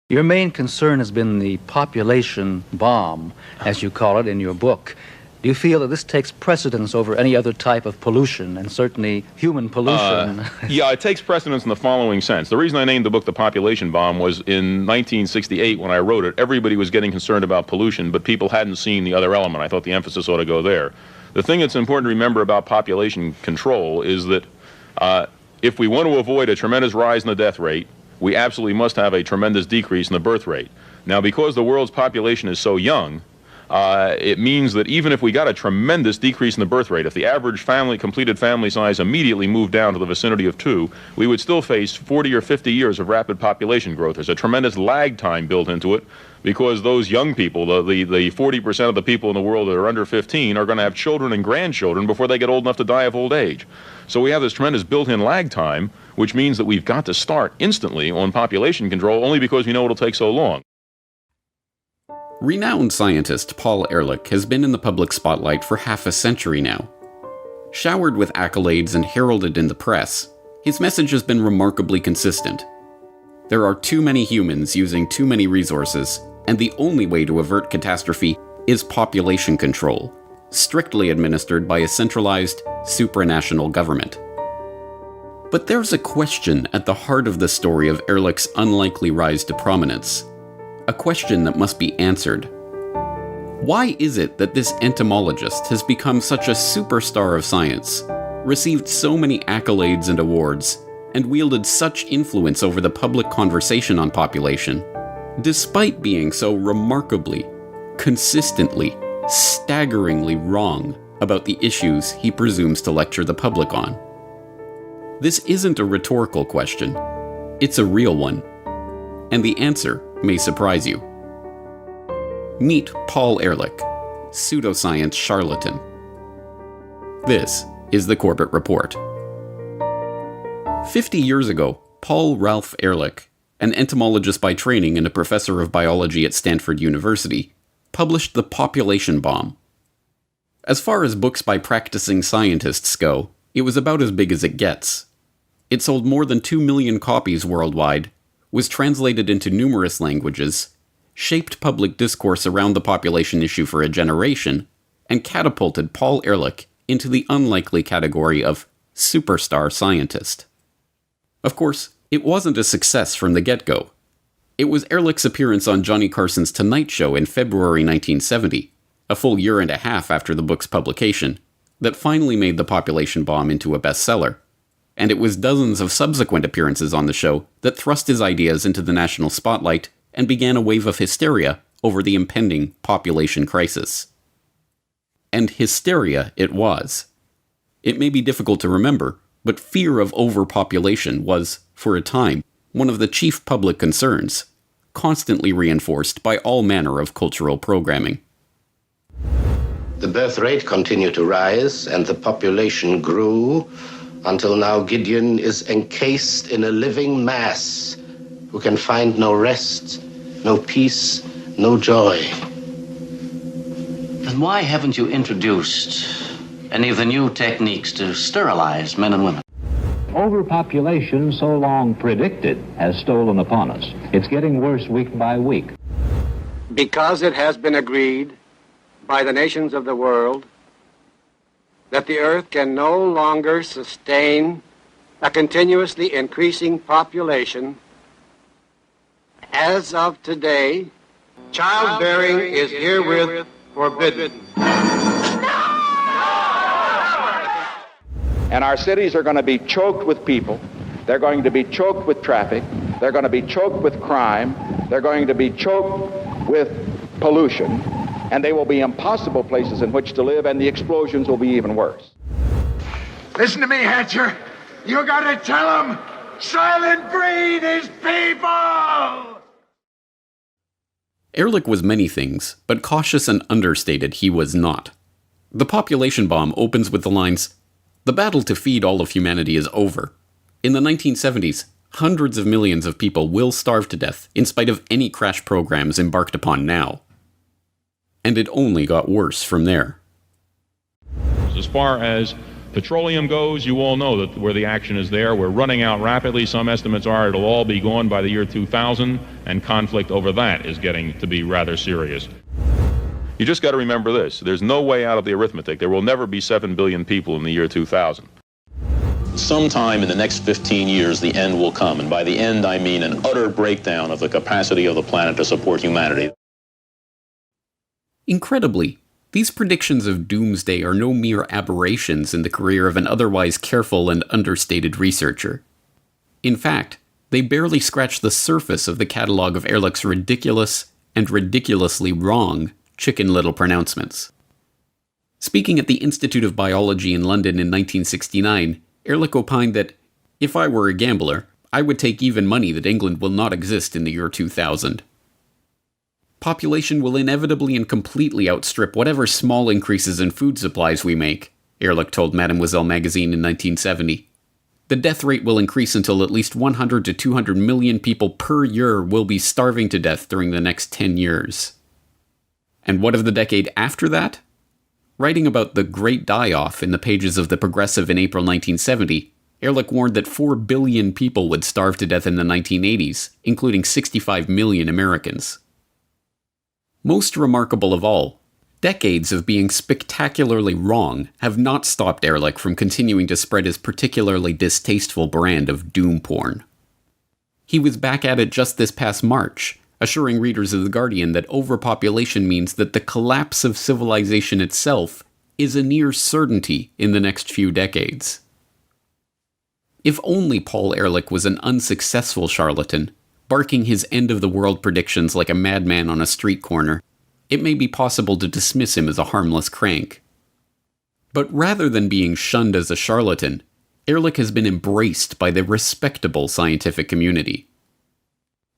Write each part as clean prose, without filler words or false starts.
Your main concern has been the population bomb, as you call it in your book. Do you feel that this takes precedence over any other type of pollution, and certainly human pollution? Yeah, it takes precedence in the following sense. The reason I named the book The Population Bomb was in 1968 when I wrote it, everybody was getting concerned about pollution, but people hadn't seen the other element. I thought the emphasis ought to go there. The thing that's important to remember about population control is that if we want to avoid a tremendous rise in the death rate, we absolutely must have a tremendous decrease in the birth rate. Now, because the world's population is so young, it means that even if we got a tremendous decrease in the birth rate, if the average completed family size immediately moved down to the vicinity of 2, we would still face 40 or 50 years of rapid population growth. There's a tremendous lag time built into it because those young people, the 40% of the people in the world that are under 15, are going to have children and grandchildren before they get old enough to die of old age. So we have this tremendous built-in lag time, which means that we've got to start instantly on population control only because we know it'll take so long. Renowned scientist Paul Ehrlich has been in the public spotlight for half a century now. Showered with accolades and heralded in the press, his message has been remarkably consistent. There are too many humans using too many resources, and the only way to avert catastrophe is population control, strictly administered by a centralized, supranational government. But there's a question at the heart of the story of Ehrlich's unlikely rise to prominence. A question that must be answered. Why is it that this entomologist has become such a superstar of science, received so many accolades and awards, and wielded such influence over the public conversation on population, despite being so remarkably, consistently, staggeringly wrong about the issues he presumes to lecture the public on? This isn't a rhetorical question. It's a real one. And the answer may surprise you. Meet Paul Ehrlich, Pseudoscience Charlatan. This is the Corbett Report. 50 years ago, Paul Ralph Ehrlich, an entomologist by training and a professor of biology at Stanford University, published The Population Bomb. As far as books by practicing scientists go, it was about as big as it gets. It sold more than 2 million copies worldwide, was translated into numerous languages, shaped public discourse around the population issue for a generation, and catapulted Paul Ehrlich into the unlikely category of superstar scientist. Of course, it wasn't a success from the get-go. It was Ehrlich's appearance on Johnny Carson's Tonight Show in February 1970, a full year and a half after the book's publication, that finally made The Population Bomb into a bestseller. And it was dozens of subsequent appearances on the show that thrust his ideas into the national spotlight and began a wave of hysteria over the impending population crisis. And hysteria it was. It may be difficult to remember, but fear of overpopulation was, for a time, one of the chief public concerns, constantly reinforced by all manner of cultural programming. The birth rate continued to rise, and the population grew, until now Gideon is encased in a living mass who can find no rest, no peace, no joy. Then why haven't you introduced any of the new techniques to sterilize men and women? Overpopulation, so long predicted, has stolen upon us. It's getting worse week by week. Because it has been agreed by the nations of the world that the earth can no longer sustain a continuously increasing population, as of today, childbearing is herewith forbidden. And our cities are going to be choked with people. They're going to be choked with traffic. They're going to be choked with crime. They're going to be choked with pollution. And they will be impossible places in which to live, and the explosions will be even worse. Listen to me, Hatcher. You gotta tell them, silent breed is people! Ehrlich was many things, but cautious and understated he was not. The Population Bomb opens with the lines, "The battle to feed all of humanity is over. In the 1970s, hundreds of millions of people will starve to death in spite of any crash programs embarked upon now." And it only got worse from there. As far as Petroleum goes, you all know that where the action is there. We're running out rapidly. Some estimates are it'll all be gone by the year 2000, and conflict over that is getting to be rather serious. You just got to remember this. There's no way out of the arithmetic. There will never be 7 billion people in the year 2000. Sometime in the next 15 years, the end will come. And by the end, I mean an utter breakdown of the capacity of the planet to support humanity. Incredibly, these predictions of doomsday are no mere aberrations in the career of an otherwise careful and understated researcher. In fact, they barely scratch the surface of the catalogue of Ehrlich's ridiculous and ridiculously wrong Chicken Little pronouncements. Speaking at the Institute of Biology in London in 1969, Ehrlich opined that, if I were a gambler, I would take even money that England will not exist in the year 2000. Population will inevitably and completely outstrip whatever small increases in food supplies we make, Ehrlich told Mademoiselle magazine in 1970. The death rate will increase until at least 100 to 200 million people per year will be starving to death during the next 10 years. And what of the decade after that? Writing about the Great Die-Off in the pages of The Progressive in April 1970, Ehrlich warned that 4 billion people would starve to death in the 1980s, including 65 million Americans. Most remarkable of all, decades of being spectacularly wrong have not stopped Ehrlich from continuing to spread his particularly distasteful brand of doom porn. He was back at it just this past March, assuring readers of The Guardian that overpopulation means that the collapse of civilization itself is a near certainty in the next few decades. If only Paul Ehrlich was an unsuccessful charlatan, barking his end-of-the-world predictions like a madman on a street corner, it may be possible to dismiss him as a harmless crank. But rather than being shunned as a charlatan, Ehrlich has been embraced by the respectable scientific community.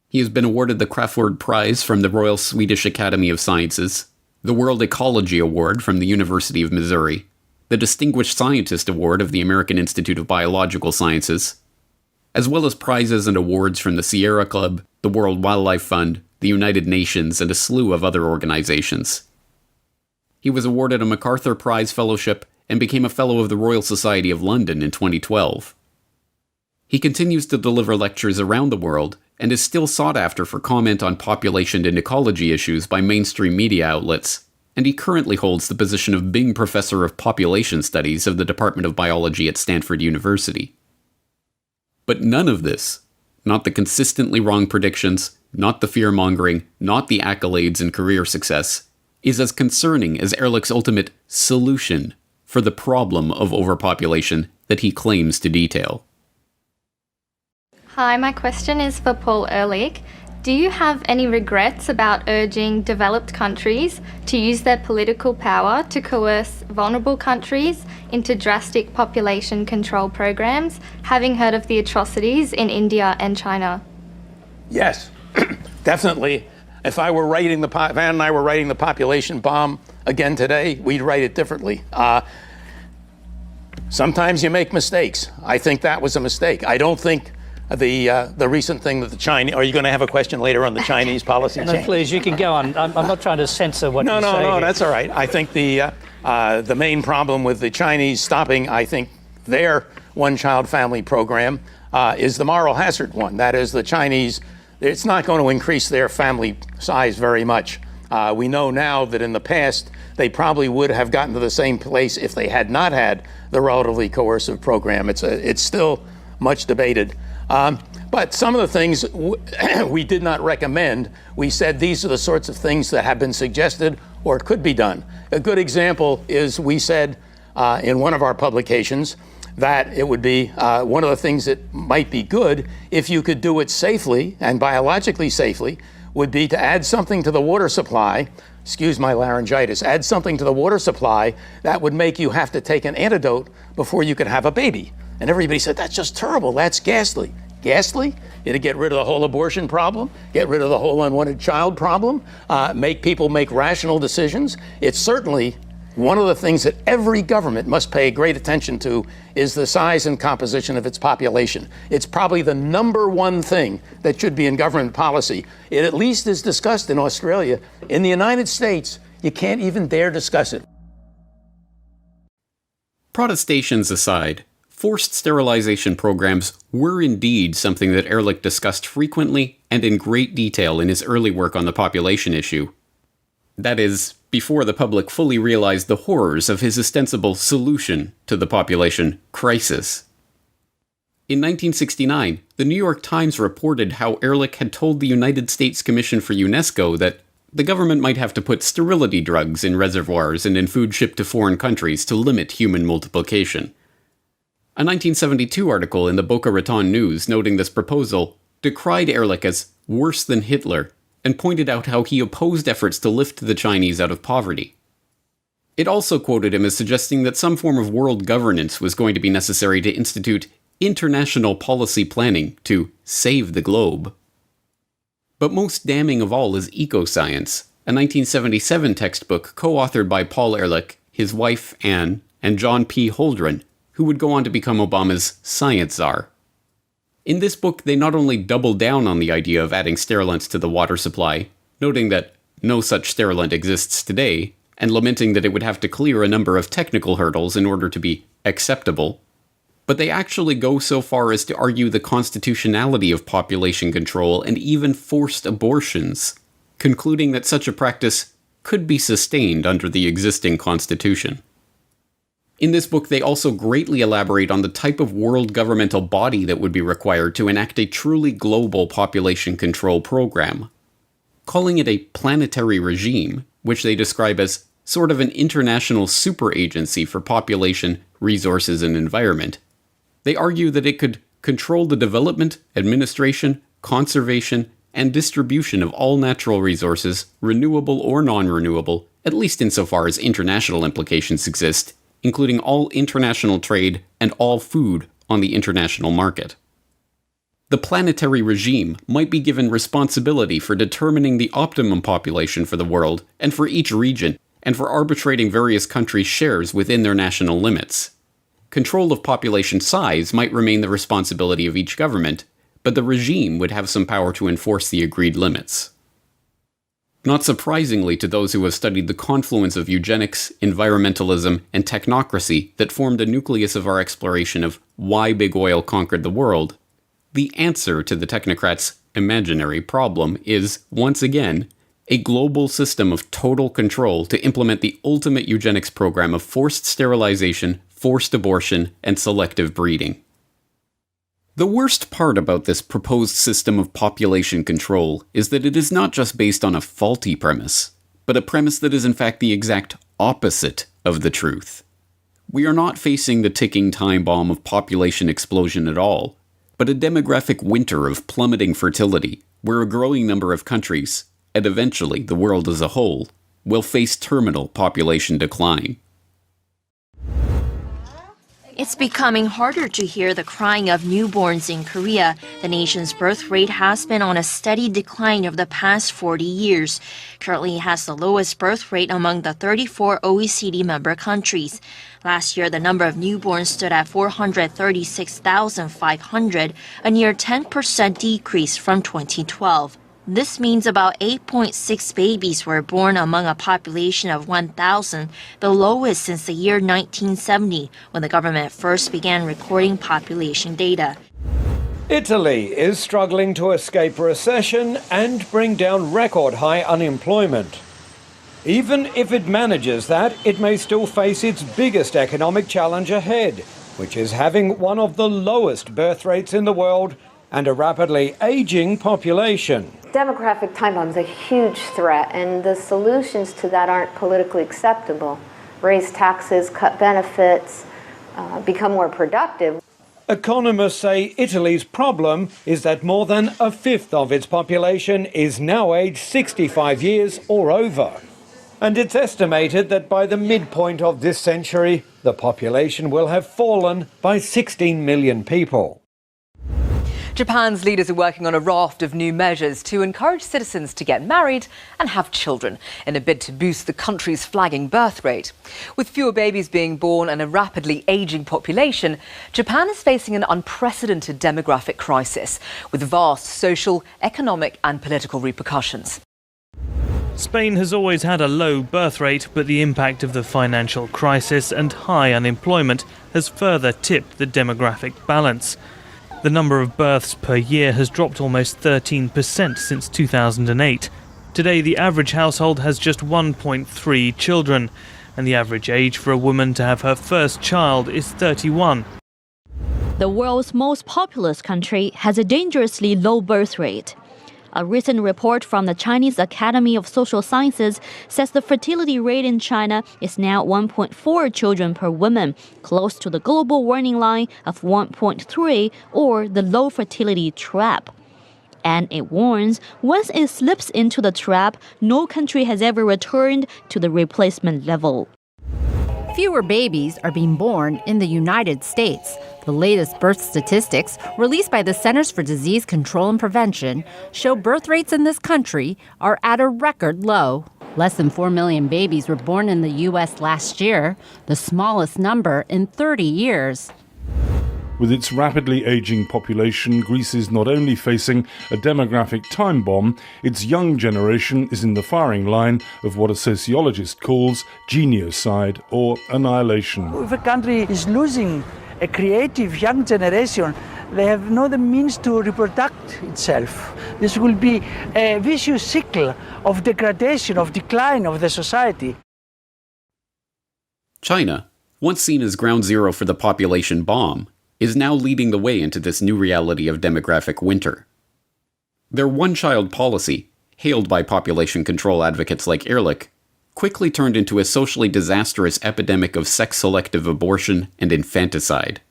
He has been awarded the Crafoord Prize from the Royal Swedish Academy of Sciences, the World Ecology Award from the University of Missouri, the Distinguished Scientist Award of the American Institute of Biological Sciences, as well as prizes and awards from the Sierra Club, the World Wildlife Fund, the United Nations, and a slew of other organizations. He was awarded a MacArthur Prize Fellowship and became a Fellow of the Royal Society of London in 2012. He continues to deliver lectures around the world and is still sought after for comment on population and ecology issues by mainstream media outlets, and he currently holds the position of Bing Professor of Population Studies of the Department of Biology at Stanford University. But none of this, not the consistently wrong predictions, not the fear-mongering, not the accolades and career success, is as concerning as Ehrlich's ultimate solution for the problem of overpopulation that he claims to detail. Hi, my question is for Paul Ehrlich. Do you have any regrets about urging developed countries to use their political power to coerce vulnerable countries into drastic population control programs, having heard of the atrocities in India and China? Yes, definitely. If I were writing Van and I were writing the population bomb again today, we'd write it differently. Sometimes you make mistakes. I think that was a mistake. I don't think the recent thing that the Chinese... Are you going to have a question later on the Chinese policy change? No, please, you can go on. I'm not trying to censor what you say. No, that's all right. I think the main problem with the Chinese stopping, I think, their one-child family program is the moral hazard one. That is, the Chinese, it's not going to increase their family size very much. We know now that in the past, they probably would have gotten to the same place if they had not had the relatively coercive program. It's still much debated. But some of the things we did not recommend, we said these are the sorts of things that have been suggested or could be done. A good example is we said in one of our publications that it would be one of the things that might be good if you could do it safely and biologically safely would be to add something to the water supply, excuse my laryngitis, add something to the water supply that would make you have to take an antidote before you could have a baby. And everybody said, that's just terrible, that's ghastly. Ghastly? It'd get rid of the whole abortion problem, get rid of the whole unwanted child problem, make people make rational decisions. It's certainly one of the things that every government must pay great attention to is the size and composition of its population. It's probably the number one thing that should be in government policy. It at least is discussed in Australia. In the United States, you can't even dare discuss it. Protestations aside, forced sterilization programs were indeed something that Ehrlich discussed frequently and in great detail in his early work on the population issue. That is, before the public fully realized the horrors of his ostensible solution to the population crisis. In 1969, the New York Times reported how Ehrlich had told the United States Commission for UNESCO that the government might have to put sterility drugs in reservoirs and in food shipped to foreign countries to limit human multiplication. A 1972 article in the Boca Raton News noting this proposal decried Ehrlich as worse than Hitler and pointed out how he opposed efforts to lift the Chinese out of poverty. It also quoted him as suggesting that some form of world governance was going to be necessary to institute international policy planning to save the globe. But most damning of all is Ecoscience, a 1977 textbook co-authored by Paul Ehrlich, his wife Anne, and John P. Holdren, who would go on to become Obama's science czar. In this book, they not only double down on the idea of adding sterilants to the water supply, noting that no such sterilant exists today, and lamenting that it would have to clear a number of technical hurdles in order to be acceptable, but they actually go so far as to argue the constitutionality of population control and even forced abortions, concluding that such a practice could be sustained under the existing constitution. In this book, they also greatly elaborate on the type of world governmental body that would be required to enact a truly global population control program, calling it a planetary regime, which they describe as sort of an international super-agency for population, resources, and environment. They argue that it could control the development, administration, conservation, and distribution of all natural resources, renewable or non-renewable, at least insofar as international implications exist, including all international trade and all food on the international market. The planetary regime might be given responsibility for determining the optimum population for the world and for each region, and for arbitrating various countries' shares within their national limits. Control of population size might remain the responsibility of each government, but the regime would have some power to enforce the agreed limits. Not surprisingly to those who have studied the confluence of eugenics, environmentalism, and technocracy that formed the nucleus of our exploration of why big oil conquered the world, the answer to the technocrats' imaginary problem is, once again, a global system of total control to implement the ultimate eugenics program of forced sterilization, forced abortion, and selective breeding. The worst part about this proposed system of population control is that it is not just based on a faulty premise, but a premise that is in fact the exact opposite of the truth. We are not facing the ticking time bomb of population explosion at all, but a demographic winter of plummeting fertility, where a growing number of countries, and eventually the world as a whole, will face terminal population decline. It's becoming harder to hear the crying of newborns in Korea. The nation's birth rate has been on a steady decline over the past 40 years. Currently, it has the lowest birth rate among the 34 OECD member countries. Last year, the number of newborns stood at 436,500, a near 10% decrease from 2012. This means about 8.6 babies were born among a population of 1,000, the lowest since the year 1970, when the government first began recording population data. Italy is struggling to escape recession and bring down record-high unemployment. Even if it manages that, it may still face its biggest economic challenge ahead, which is having one of the lowest birth rates in the world and a rapidly aging population. Demographic time bomb is a huge threat, and the solutions to that aren't politically acceptable. Raise taxes, cut benefits, become more productive. Economists say Italy's problem is that more than a fifth of its population is now aged 65 years or over. And it's estimated that by the midpoint of this century, the population will have fallen by 16 million people. Japan's leaders are working on a raft of new measures to encourage citizens to get married and have children in a bid to boost the country's flagging birth rate. With fewer babies being born and a rapidly aging population, Japan is facing an unprecedented demographic crisis with vast social, economic and political repercussions. Spain has always had a low birth rate, but the impact of the financial crisis and high unemployment has further tipped the demographic balance. The number of births per year has dropped almost 13% since 2008. Today, the average household has just 1.3 children, and the average age for a woman to have her first child is 31. The world's most populous country has a dangerously low birth rate. A recent report from the Chinese Academy of Social Sciences says the fertility rate in China is now 1.4 children per woman, close to the global warning line of 1.3 or the low fertility trap. And it warns, once it slips into the trap, no country has ever returned to the replacement level. Fewer babies are being born in the United States. The latest birth statistics, released by the Centers for Disease Control and Prevention, show birth rates in this country are at a record low. Less than 4 million babies were born in the U.S. last year, the smallest number in 30 years. With its rapidly aging population, Greece is not only facing a demographic time bomb, its young generation is in the firing line of what a sociologist calls geniocide or annihilation. If a country is losing a creative young generation, they have no the means to reproduce itself. This will be a vicious cycle of degradation, of decline of the society. China, once seen as ground zero for the population bomb, is now leading the way into this new reality of demographic winter. Their one-child policy, hailed by population control advocates like Ehrlich, quickly turned into a socially disastrous epidemic of sex-selective abortion and infanticide.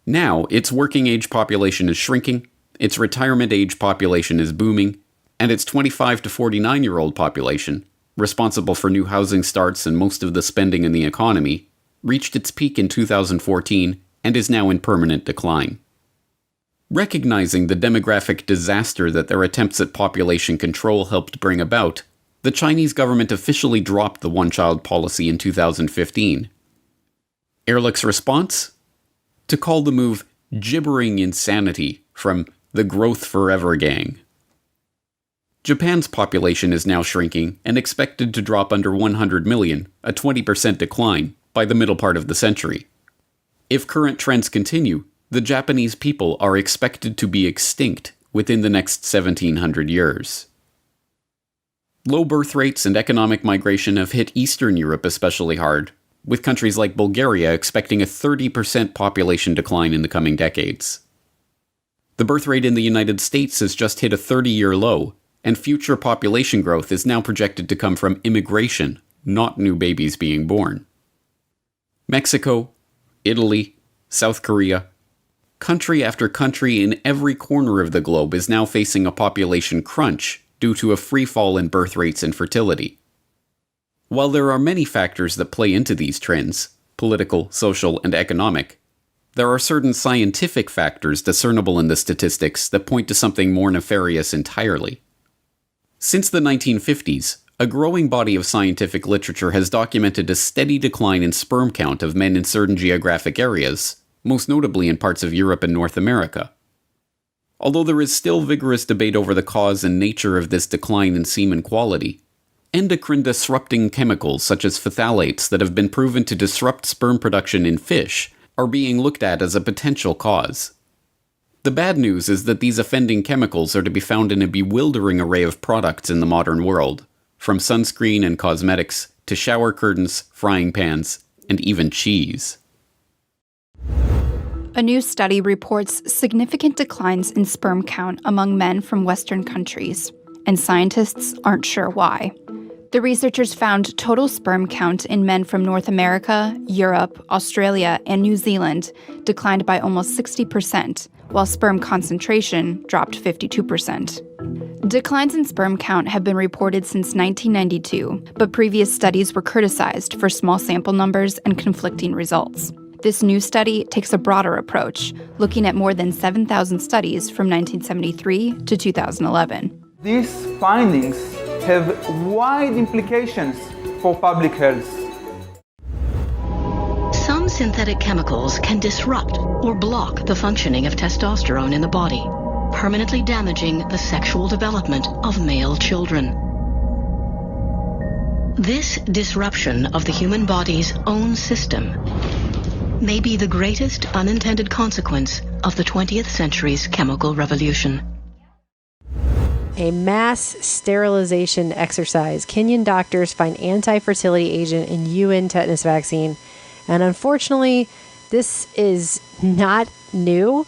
Now, its working-age population is shrinking, its retirement-age population is booming, and its 25 to 49-year-old population, responsible for new housing starts and most of the spending in the economy, reached its peak in 2014 and is now in permanent decline. Recognizing the demographic disaster that their attempts at population control helped bring about, the Chinese government officially dropped the one-child policy in 2015. Ehrlich's response? To call the move gibbering insanity from the Growth Forever gang. Japan's population is now shrinking and expected to drop under 100 million, a 20% decline, by the middle part of the century. If current trends continue, the Japanese people are expected to be extinct within the next 1700 years. Low birth rates and economic migration have hit Eastern Europe especially hard, with countries like Bulgaria expecting a 30% population decline in the coming decades. The birth rate in the United States has just hit a 30-year low, and future population growth is now projected to come from immigration, not new babies being born. Mexico, Italy, South Korea, country after country in every corner of the globe is now facing a population crunch due to a free fall in birth rates and fertility. While there are many factors that play into these trends, political, social, and economic, there are certain scientific factors discernible in the statistics that point to something more nefarious entirely. Since the 1950s, a growing body of scientific literature has documented a steady decline in sperm count of men in certain geographic areas, most notably in parts of Europe and North America. Although there is still vigorous debate over the cause and nature of this decline in semen quality, endocrine-disrupting chemicals such as phthalates that have been proven to disrupt sperm production in fish are being looked at as a potential cause. The bad news is that these offending chemicals are to be found in a bewildering array of products in the modern world, from sunscreen and cosmetics to shower curtains, frying pans, and even cheese. A new study reports significant declines in sperm count among men from Western countries, and scientists aren't sure why. The researchers found total sperm count in men from North America, Europe, Australia, and New Zealand declined by almost 60%, while sperm concentration dropped 52%. Declines in sperm count have been reported since 1992, but previous studies were criticized for small sample numbers and conflicting results. This new study takes a broader approach, looking at more than 7,000 studies from 1973 to 2011. These findings have wide implications for public health. Some synthetic chemicals can disrupt or block the functioning of testosterone in the body, permanently damaging the sexual development of male children. This disruption of the human body's own system may be the greatest unintended consequence of the 20th century's chemical revolution. A mass sterilization exercise. Kenyan doctors find anti-fertility agent in UN tetanus vaccine. And unfortunately, this is not new.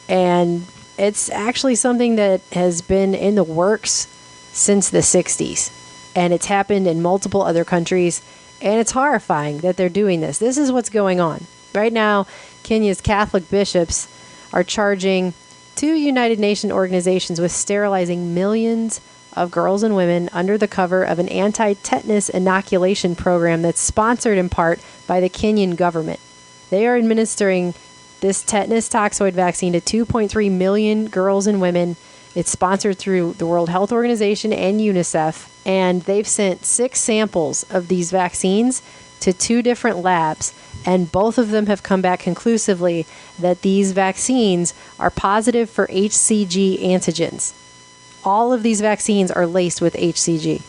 And it's actually something that has been in the works since the 60s. And it's happened in multiple other countries. And it's horrifying that they're doing this. This is what's going on. Right now, Kenya's Catholic bishops are charging 2 United Nations organizations with sterilizing millions of girls and women under the cover of an anti-tetanus inoculation program that's sponsored in part by the Kenyan government. They are administering this tetanus toxoid vaccine to 2.3 million girls and women. It's sponsored through the World Health Organization and UNICEF, and they've sent 6 samples of these vaccines to 2 different labs, and both of them have come back conclusively that these vaccines are positive for HCG antigens. All of these vaccines are laced with HCG.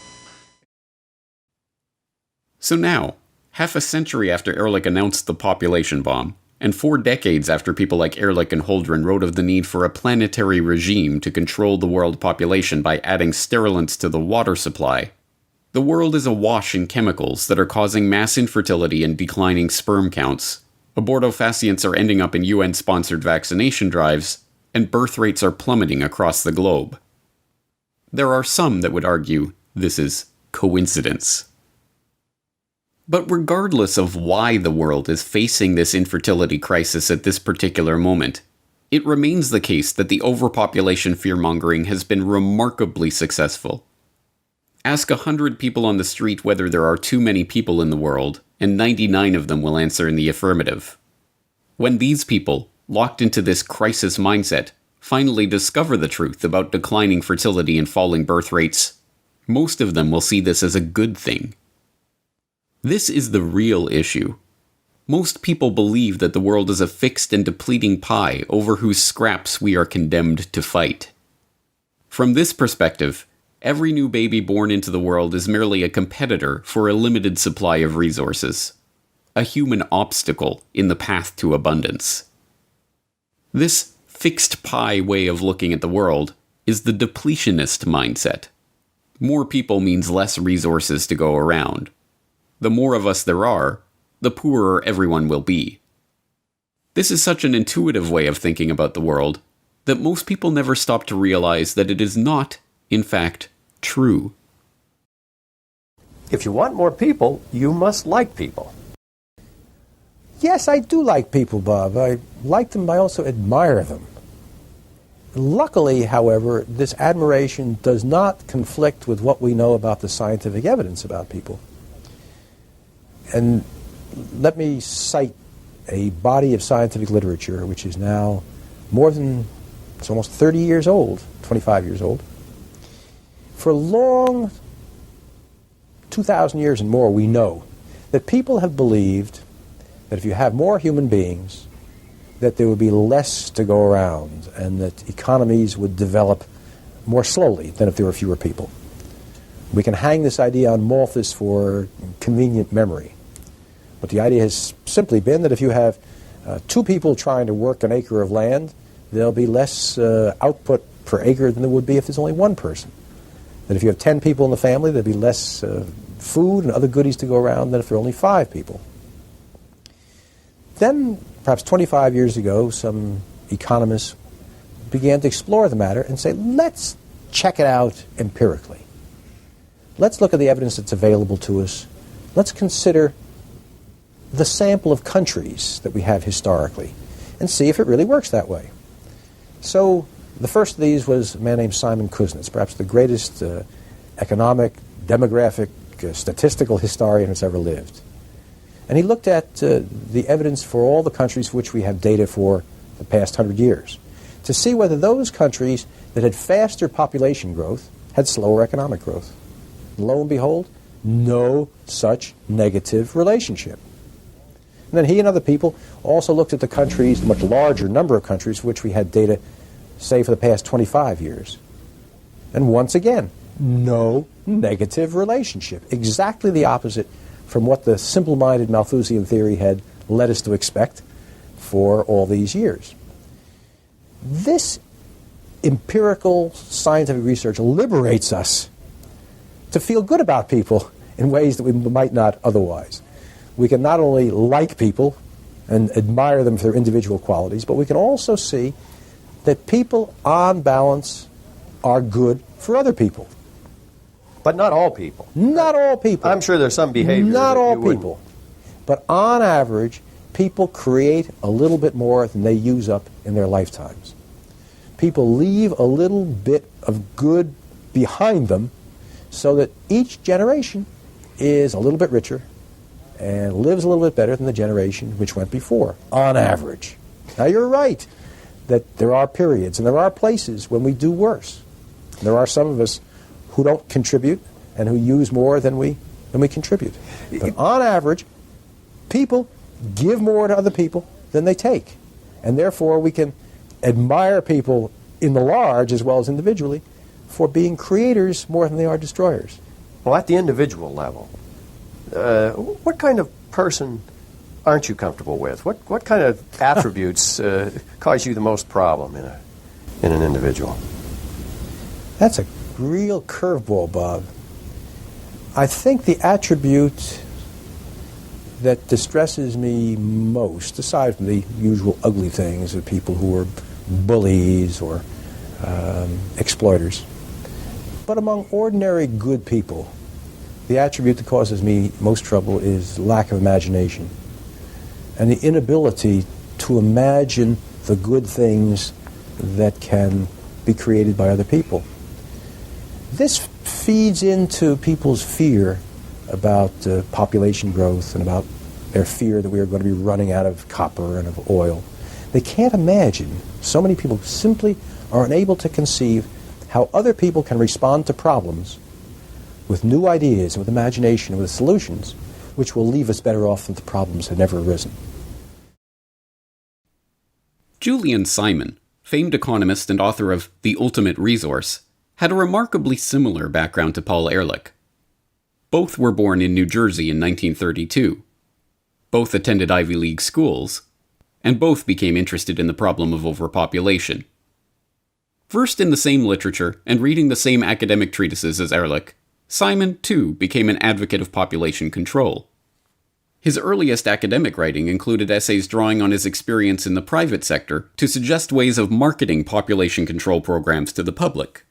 So now, half a century after Ehrlich announced the population bomb, and 4 decades after people like Ehrlich and Holdren wrote of the need for a planetary regime to control the world population by adding sterilants to the water supply, the world is awash in chemicals that are causing mass infertility and declining sperm counts. Abortofacients are ending up in UN-sponsored vaccination drives, and birth rates are plummeting across the globe. There are some that would argue this is coincidence. But regardless of why the world is facing this infertility crisis at this particular moment, it remains the case that the overpopulation fear-mongering has been remarkably successful. Ask 100 people on the street whether there are too many people in the world, and 99 of them will answer in the affirmative. When these people, locked into this crisis mindset, finally discover the truth about declining fertility and falling birth rates, most of them will see this as a good thing. This is the real issue. Most people believe that the world is a fixed and depleting pie over whose scraps we are condemned to fight. From this perspective, every new baby born into the world is merely a competitor for a limited supply of resources, a human obstacle in the path to abundance. This fixed pie way of looking at the world is the depletionist mindset. More people means less resources to go around. The more of us there are, the poorer everyone will be. This is such an intuitive way of thinking about the world that most people never stop to realize that it is not, in fact, true. If you want more people, you must like people. Yes, I do like people, Bob. I like them, I also admire them. Luckily, however, this admiration does not conflict with what we know about the scientific evidence about people. And let me cite a body of scientific literature which is now it's almost 30 years old, 25 years old. For long, 2,000 years and more, we know that people have believed that if you have more human beings, that there would be less to go around and that economies would develop more slowly than if there were fewer people. We can hang this idea on Malthus for convenient memory. But the idea has simply been that if you have 2 people trying to work an acre of land, there'll be less output per acre than there would be if there's only 1 person. That if you have 10 people in the family, there'll be less food and other goodies to go around than if there are only 5 people. Then, perhaps 25 years ago, some economists began to explore the matter and say, let's check it out empirically. Let's look at the evidence that's available to us. Let's consider the sample of countries that we have historically and see if it really works that way. So the first of these was a man named Simon Kuznets, perhaps the greatest economic, demographic, statistical historian that's ever lived. And he looked at the evidence for all the countries for which we have data for the past 100 years to see whether those countries that had faster population growth had slower economic growth. Lo and behold, no such negative relationship. And then he and other people also looked at the countries, the much larger number of countries for which we had data, say, for the past 25 years. And once again, no negative relationship, exactly the opposite from what the simple-minded Malthusian theory had led us to expect for all these years. This empirical scientific research liberates us to feel good about people in ways that we might not otherwise. We can not only like people and admire them for their individual qualities, but we can also see that people, on balance, are good for other people. But not all people. Not all people. I'm sure there's some behavior. Not all people. But on average, people create a little bit more than they use up in their lifetimes. People leave a little bit of good behind them so that each generation is a little bit richer and lives a little bit better than the generation which went before, on average. Now, you're right that there are periods and there are places when we do worse. There are some of us who don't contribute and who use more than we contribute. But on average, people give more to other people than they take. And therefore, we can admire people in the large as well as individually for being creators more than they are destroyers. Well, at the individual level, what kind of person aren't you comfortable with? What kind of attributes cause you the most problem in an individual? That's a real curveball, Bob. I think the attribute that distresses me most, aside from the usual ugly things of people who are bullies or exploiters, but among ordinary good people, the attribute that causes me most trouble is lack of imagination and the inability to imagine the good things that can be created by other people. This feeds into people's fear about population growth and about their fear that we are going to be running out of copper and of oil. They can't imagine. So many people simply are unable to conceive how other people can respond to problems with new ideas, with imagination, with solutions, which will leave us better off than the problems had never arisen. Julian Simon, famed economist and author of The Ultimate Resource, had a remarkably similar background to Paul Ehrlich. Both were born in New Jersey in 1932. Both attended Ivy League schools, and both became interested in the problem of overpopulation. Versed in the same literature and reading the same academic treatises as Ehrlich, Simon, too, became an advocate of population control. His earliest academic writing included essays drawing on his experience in the private sector to suggest ways of marketing population control programs to the public.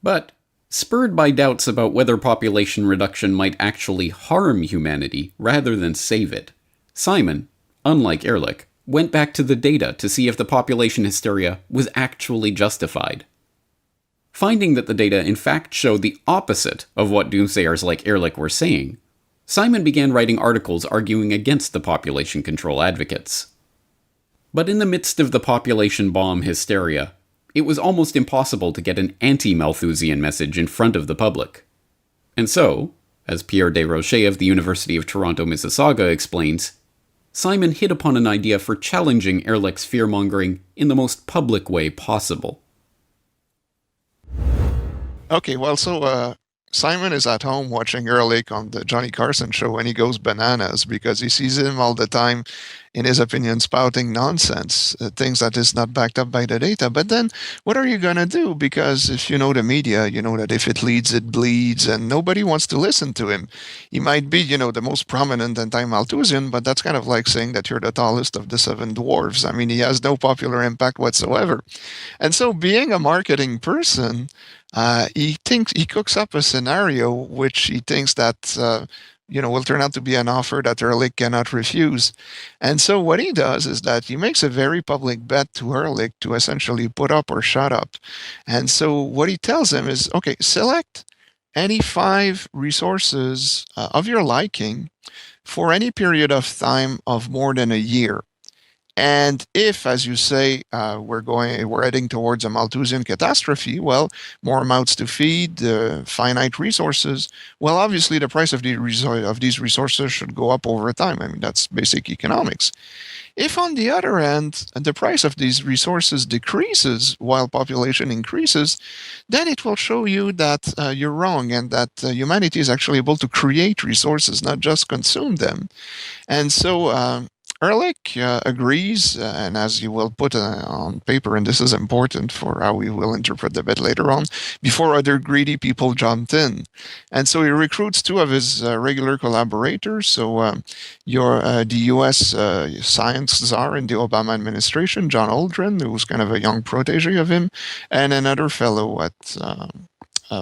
But, spurred by doubts about whether population reduction might actually harm humanity rather than save it, Simon, unlike Ehrlich, went back to the data to see if the population hysteria was actually justified. Finding that the data in fact showed the opposite of what doomsayers like Ehrlich were saying, Simon began writing articles arguing against the population control advocates. But in the midst of the population bomb hysteria, it was almost impossible to get an anti-Malthusian message in front of the public. And so, as Pierre Desrochers of the University of Toronto, Mississauga explains, Simon hit upon an idea for challenging Ehrlich's fear-mongering in the most public way possible. Okay, well, so Simon is at home watching Ehrlich on the Johnny Carson show, and he goes bananas because he sees him all the time, in his opinion, spouting nonsense, things that is not backed up by the data. But then what are you going to do? Because if you know the media, you know that if it leads, it bleeds, and nobody wants to listen to him. He might be, the most prominent anti-Malthusian, but that's kind of like saying that you're the tallest of the seven dwarfs. I mean, he has no popular impact whatsoever. And so being a marketing person, he cooks up a scenario which he thinks that will turn out to be an offer that Ehrlich cannot refuse. And so what he does is that he makes a very public bet to Ehrlich to essentially put up or shut up. And so what he tells him is, okay, select any 5 resources of your liking for any period of time of more than a year. And if, as you say, we're heading towards a Malthusian catastrophe, well, more mouths to feed, finite resources. Well, obviously, the price of these resources should go up over time. I mean, that's basic economics. If, on the other hand, the price of these resources decreases while population increases, then it will show you that you're wrong and that humanity is actually able to create resources, not just consume them. And so Ehrlich agrees, and as you will put on paper, and this is important for how we will interpret the bet later on, before other greedy people jumped in. And so he recruits two of his regular collaborators. So the U.S. science czar in the Obama administration, John Aldrin, who was kind of a young protege of him, and another fellow at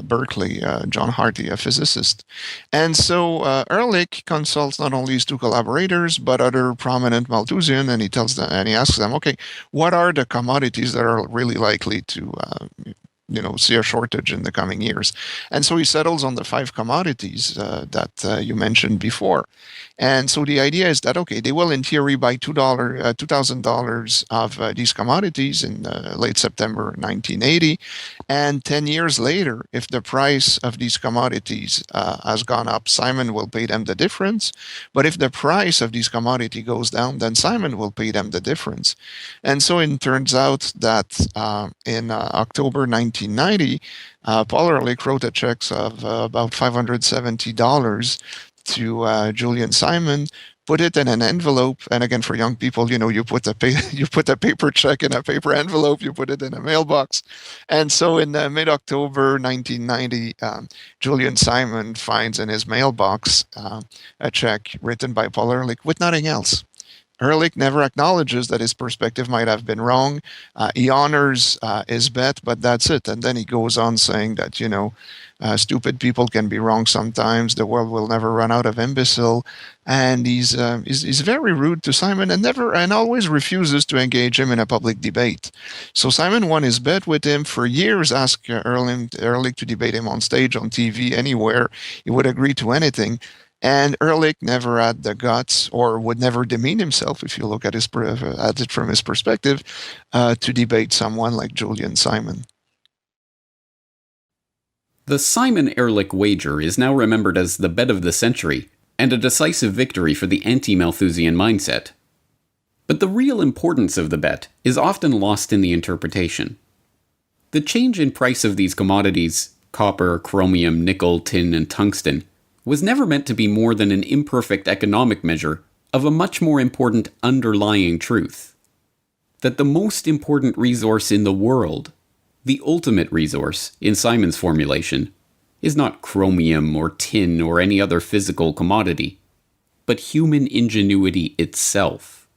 Berkeley, John Hardy, a physicist. And so Ehrlich consults not only his two collaborators, but other prominent Malthusian, and he asks them, okay, what are the commodities that are really likely to see a shortage in the coming years? And so he settles on the 5 commodities that you mentioned before. And so the idea is that, okay, they will in theory buy $2,000 of these commodities in late September 1980. And 10 years later, if the price of these commodities has gone up, Simon will pay them the difference. But if the price of these commodity goes down, then Simon will pay them the difference. And so it turns out that in October 1990, Paul Ehrlich wrote a check of about $570 to Julian Simon, put it in an envelope, and again, for young people, you put a paper check in a paper envelope, you put it in a mailbox. And so in mid-October 1990, Julian Simon finds in his mailbox a check written by Paul Ehrlich with nothing else. Ehrlich never acknowledges that his perspective might have been wrong. He honors his bet, but that's it. And then he goes on saying that, stupid people can be wrong sometimes. The world will never run out of imbecile. And he's very rude to Simon and always refuses to engage him in a public debate. So Simon won his bet with him. For years, asked Ehrlich to debate him on stage, on TV, anywhere. He would agree to anything. And Ehrlich never had the guts, or would never demean himself, if you look at it from his perspective, to debate someone like Julian Simon. The Simon-Ehrlich wager is now remembered as the bet of the century, and a decisive victory for the anti-Malthusian mindset. But the real importance of the bet is often lost in the interpretation. The change in price of these commodities, copper, chromium, nickel, tin, and tungsten, was never meant to be more than an imperfect economic measure of a much more important underlying truth. That the most important resource in the world, the ultimate resource in Simon's formulation, is not chromium or tin or any other physical commodity, but human ingenuity itself.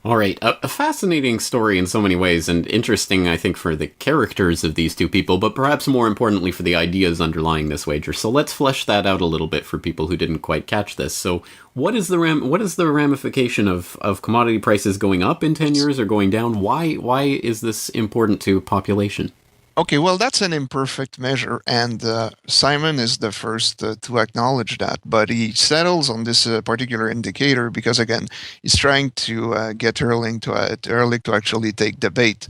All right, a fascinating story in so many ways, and interesting, I think, for the characters of these two people, but perhaps more importantly for the ideas underlying this wager. So let's flesh that out a little bit for people who didn't quite catch this. So what is the ramification of commodity prices going up in 10 years or going down? Why is this important to population? Okay, well, that's an imperfect measure, and Simon is the first to acknowledge that, but he settles on this particular indicator because, again, he's trying to get Ehrlich to actually take the bait.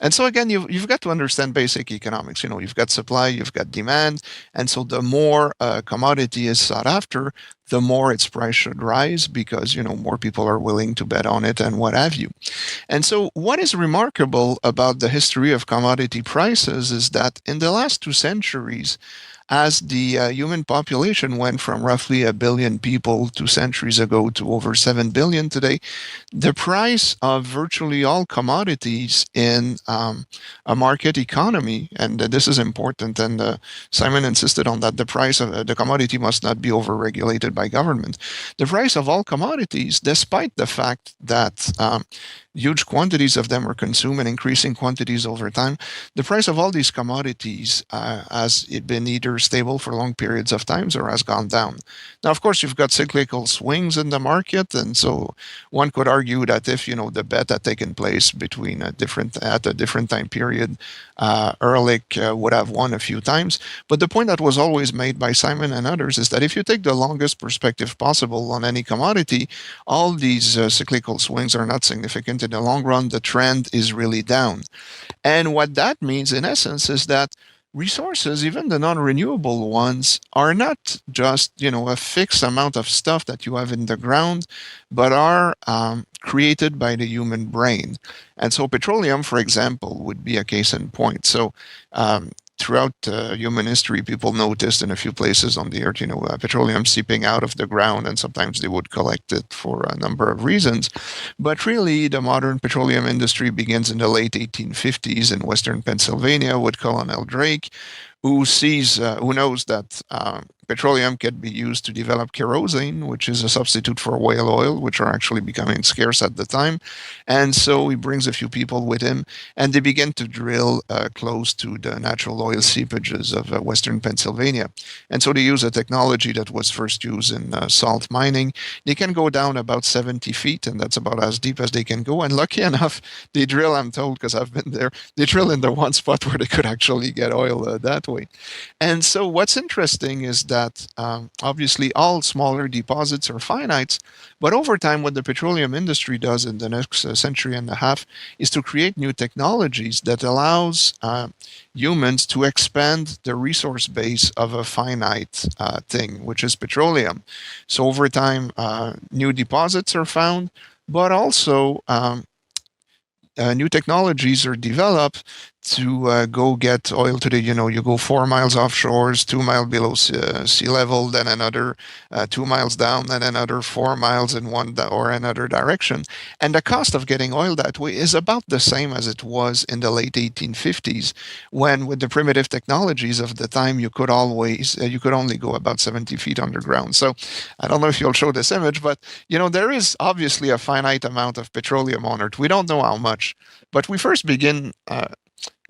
And so, again, you've got to understand basic economics. You've got supply, you've got demand, and so the more commodity is sought after, the more its price should rise because, more people are willing to bet on it and what have you. And so what is remarkable about the history of commodity prices is that in the last 2 centuries, as the human population went from roughly 1 billion people 2 centuries ago to over 7 billion today, the price of virtually all commodities in a market economy, and this is important, and Simon insisted on that, the price of the commodity must not be overregulated by government. The price of all commodities, despite the fact that huge quantities of them are consumed in increasing quantities over time, the price of all these commodities has been either stable for long periods of times or has gone down. Now, of course, you've got cyclical swings in the market, and so one could argue that if the bet had taken place between at a different time period, Ehrlich would have won a few times. But the point that was always made by Simon and others is that if you take the longest perspective possible on any commodity, all these cyclical swings are not significant. In the long run, the trend is really down. And what that means, in essence, is that resources, even the non-renewable ones, are not just a fixed amount of stuff that you have in the ground, but are created by the human brain. And so petroleum, for example, would be a case in point. So throughout human history, people noticed in a few places on the earth, petroleum seeping out of the ground, and sometimes they would collect it for a number of reasons. But really, the modern petroleum industry begins in the late 1850s in western Pennsylvania with Colonel Drake, who knows that petroleum can be used to develop kerosene, which is a substitute for whale oil, which are actually becoming scarce at the time. And so he brings a few people with him, and they begin to drill close to the natural oil seepages of western Pennsylvania. And so they use a technology that was first used in salt mining. They can go down about 70 feet, and that's about as deep as they can go. And lucky enough, they drill, I'm told, because I've been there, they drill in the one spot where they could actually get oil that way. And so what's interesting is that obviously all smaller deposits are finite, but over time what the petroleum industry does in the next century and a half is to create new technologies that allows humans to expand the resource base of a finite thing, which is petroleum. So over time, new deposits are found, but also new technologies are developed to go get oil to the, you go 4 miles offshores, 2 miles below sea level, then another 2 miles down, then another 4 miles in one or another direction. And the cost of getting oil that way is about the same as it was in the late 1850s, when with the primitive technologies of the time, you could only go about 70 feet underground. So I don't know if you'll show this image, but, there is obviously a finite amount of petroleum on Earth. We don't know how much, but we first begin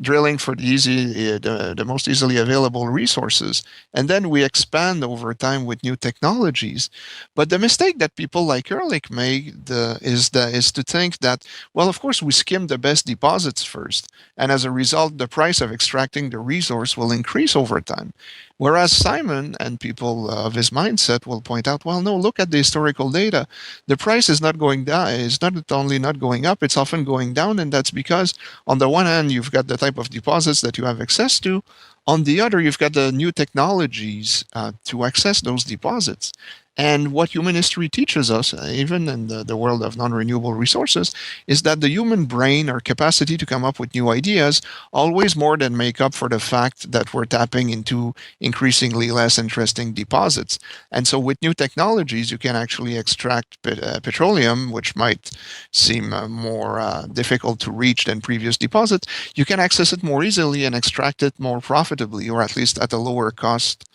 drilling for the most easily available resources, and then we expand over time with new technologies. But the mistake that people like Ehrlich make is to think that, well, of course, we skim the best deposits first, and as a result, the price of extracting the resource will increase over time. Whereas Simon and people of his mindset will point out, well, no, look at the historical data. The price is not going down. It's not only not going up, it's often going down. And that's because on the one hand, you've got the type of deposits that you have access to. On the other, you've got the new technologies to access those deposits. And what human history teaches us, even in the world of non-renewable resources, is that the human brain, our capacity to come up with new ideas, always more than make up for the fact that we're tapping into increasingly less interesting deposits. And so with new technologies, you can actually extract petroleum, which might seem more difficult to reach than previous deposits. You can access it more easily and extract it more profitably, or at least at a lower cost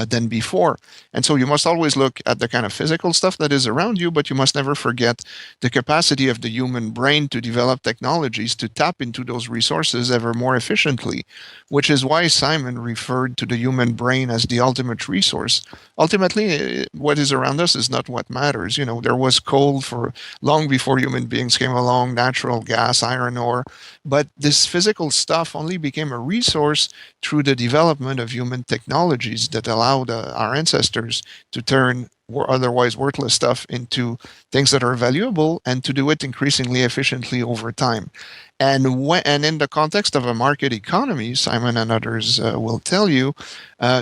than before. And so you must always look at the kind of physical stuff that is around you, but you must never forget the capacity of the human brain to develop technologies to tap into those resources ever more efficiently, which is why Simon referred to the human brain as the ultimate resource. Ultimately, what is around us is not what matters. There was coal for long before human beings came along, natural gas, iron ore, but this physical stuff only became a resource through the development of human technologies that allowed our ancestors to turn otherwise worthless stuff into things that are valuable, and to do it increasingly efficiently over time. And in the context of a market economy, Simon and others will tell you,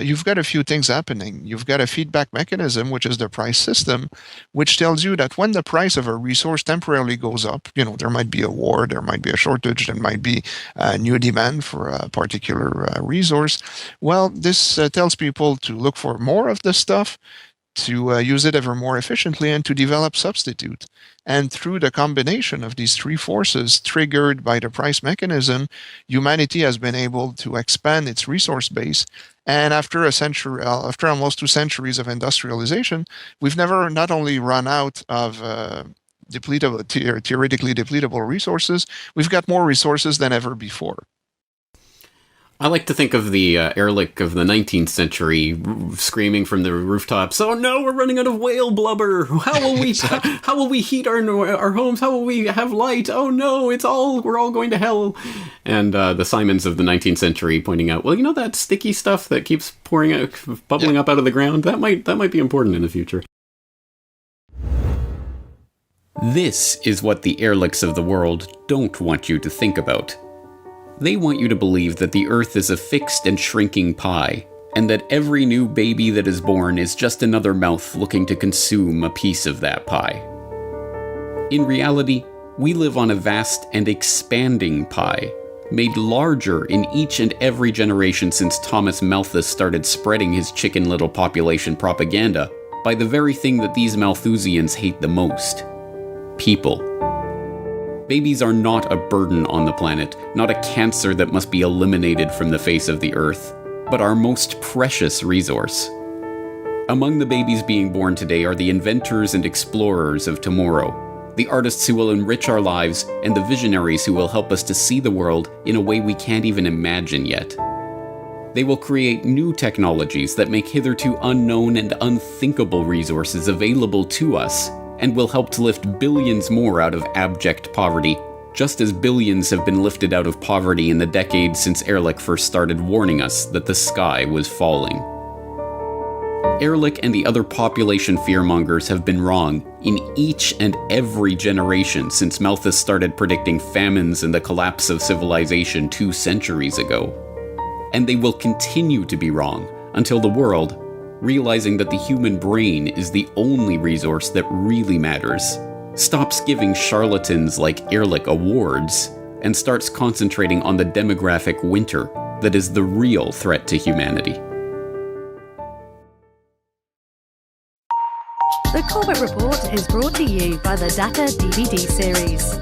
you've got a few things happening. You've got a feedback mechanism, which is the price system, which tells you that when the price of a resource temporarily goes up, there might be a war, there might be a shortage, there might be a new demand for a particular resource. Well, this tells people to look for more of the stuff, to use it ever more efficiently, and to develop substitute. And through the combination of these three forces triggered by the price mechanism, humanity has been able to expand its resource base. And after almost 2 centuries of industrialization, we've never not only run out of theoretically depletable resources, we've got more resources than ever before. I like to think of the Ehrlich of the 19th century screaming from the rooftops, "Oh no, we're running out of whale blubber! How will we how will we heat our homes? How will we have light? Oh no, we're all going to hell!" And the Simons of the 19th century pointing out, "Well, you know that sticky stuff that keeps bubbling up out of the ground? That might be important in the future." This is what the Ehrlichs of the world don't want you to think about. They want you to believe that the Earth is a fixed and shrinking pie, and that every new baby that is born is just another mouth looking to consume a piece of that pie. In reality, we live on a vast and expanding pie, made larger in each and every generation since Thomas Malthus started spreading his Chicken Little population propaganda by the very thing that these Malthusians hate the most: people. Babies are not a burden on the planet, not a cancer that must be eliminated from the face of the earth, but our most precious resource. Among the babies being born today are the inventors and explorers of tomorrow, the artists who will enrich our lives, and the visionaries who will help us to see the world in a way we can't even imagine yet. They will create new technologies that make hitherto unknown and unthinkable resources available to us, and will help to lift billions more out of abject poverty, just as billions have been lifted out of poverty in the decades since Ehrlich first started warning us that the sky was falling. Ehrlich and the other population fearmongers have been wrong in each and every generation since Malthus started predicting famines and the collapse of civilization 2 centuries ago. And they will continue to be wrong until the world, realizing that the human brain is the only resource that really matters, stops giving charlatans like Ehrlich awards, and starts concentrating on the demographic winter that is the real threat to humanity. The Corbett Report is brought to you by the Data DVD series.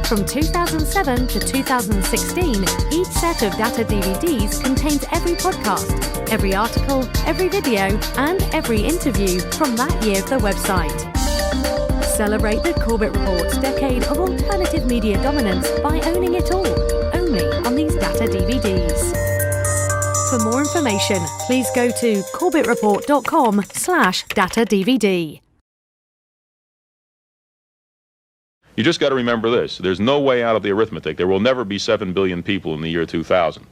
From 2007 to 2016, each set of Data DVDs contains every podcast, every article, every video, and every interview from that year of the website. Celebrate the Corbett Report's decade of alternative media dominance by owning it all, only on these Data DVDs. For more information, please go to corbettreport.com/datadvd. You just got to remember this. There's no way out of the arithmetic. There will never be 7 billion people in the year 2000.